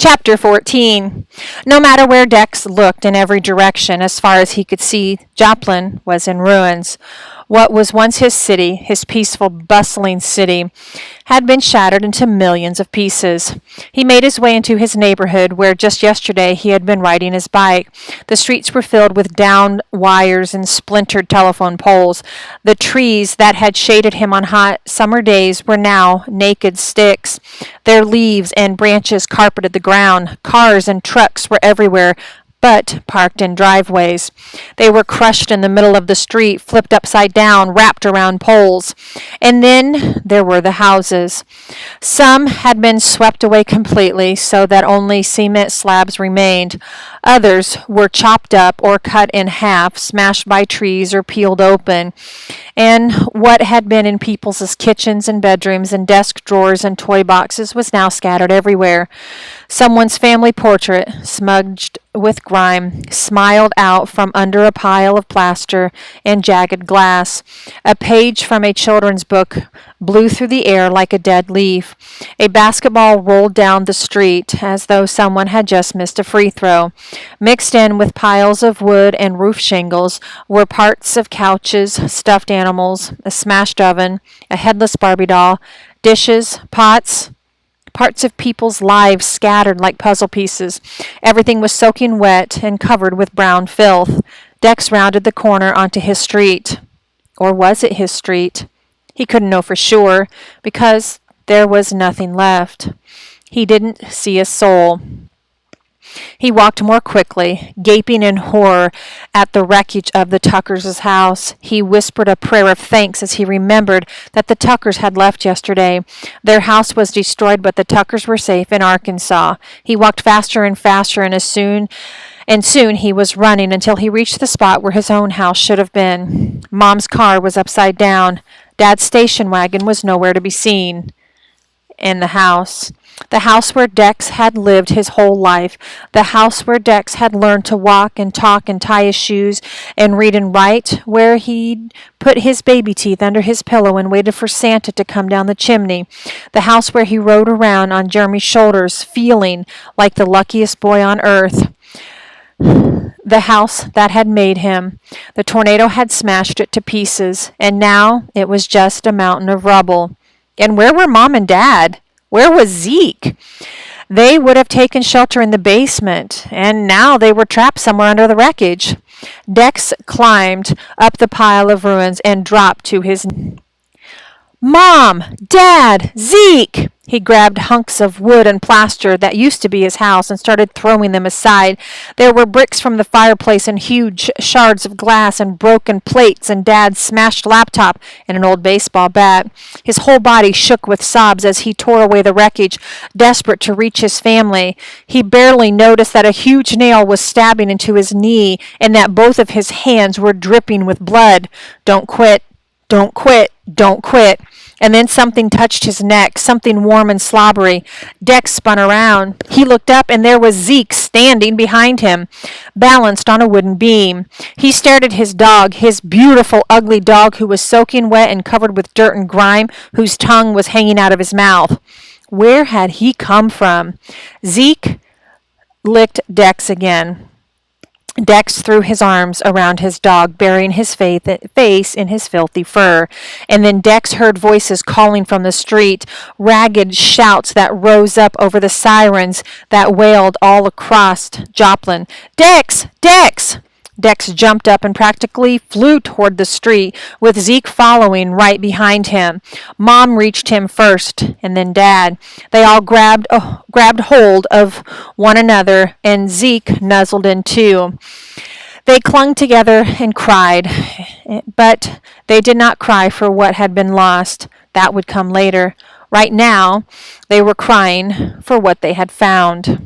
Chapter 14. No matter where Dex looked in every direction, as far as he could see, Joplin was in ruins. What was once his city, his peaceful, bustling city, had been shattered into millions of pieces. He made his way into his neighborhood, where just yesterday he had been riding his bike. The streets were filled with downed wires and splintered telephone poles. The trees that had shaded him on hot summer days were now naked sticks. Their leaves and branches carpeted the ground. Cars and trucks were everywhere, but parked in driveways. They were crushed in the middle of the street, flipped upside down, wrapped around poles. And then there were the houses. Some had been swept away completely, so that only cement slabs remained. Others were chopped up or cut in half, smashed by trees or peeled open. And what had been in people's kitchens and bedrooms and desk drawers and toy boxes was now scattered everywhere. Someone's family portrait, smudged with grime, smiled out from under a pile of plaster and jagged glass. A page from a children's book blew through the air like a dead leaf. A basketball rolled down the street as though someone had just missed a free throw. Mixed in with piles of wood and roof shingles were parts of couches, stuffed animals, a smashed oven, a headless Barbie doll, dishes, pots, parts of people's lives scattered like puzzle pieces. Everything was soaking wet and covered with brown filth. Dex rounded the corner onto his street. Or was it his street? He couldn't know for sure, because there was nothing left. He didn't see a soul. He walked more quickly, gaping in horror at the wreckage of the Tuckers' house. He whispered a prayer of thanks as he remembered that the Tuckers had left yesterday. Their house was destroyed, but the Tuckers were safe in Arkansas. He walked faster and faster, and soon he was running until he reached the spot where his own house should have been. Mom's car was upside down. Dad's station wagon was nowhere to be seen in the house where Dex had lived his whole life, the house where Dex had learned to walk and talk and tie his shoes and read and write, where he'd put his baby teeth under his pillow and waited for Santa to come down the chimney, the house where he rode around on Jeremy's shoulders, feeling like the luckiest boy on earth. The house that had made him. The tornado had smashed it to pieces, and now it was just a mountain of rubble. And where were Mom and Dad? Where was Zeke? They would have taken shelter in the basement, and now they were trapped somewhere under the wreckage. Dex climbed up the pile of ruins and dropped to his knees. Mom! Dad! Zeke! He grabbed hunks of wood and plaster that used to be his house and started throwing them aside. There were bricks from the fireplace and huge shards of glass and broken plates and Dad's smashed laptop and an old baseball bat. His whole body shook with sobs as he tore away the wreckage, desperate to reach his family. He barely noticed that a huge nail was stabbing into his knee and that both of his hands were dripping with blood. Don't quit. Don't quit. Don't quit. And then something touched his neck, something warm and slobbery. Dex spun around. He looked up, and there was Zeke standing behind him, balanced on a wooden beam. He stared at his dog, his beautiful, ugly dog who was soaking wet and covered with dirt and grime, whose tongue was hanging out of his mouth. Where had he come from? Zeke licked Dex again. Dex threw his arms around his dog, burying his face in his filthy fur. And then Dex heard voices calling from the street, ragged shouts that rose up over the sirens that wailed all across Joplin. Dex! Dex! Dex jumped up and practically flew toward the street, with Zeke following right behind him. Mom reached him first, and then Dad. They all grabbed hold of one another, and Zeke nuzzled in too. They clung together and cried, but they did not cry for what had been lost. That would come later. Right now, they were crying for what they had found.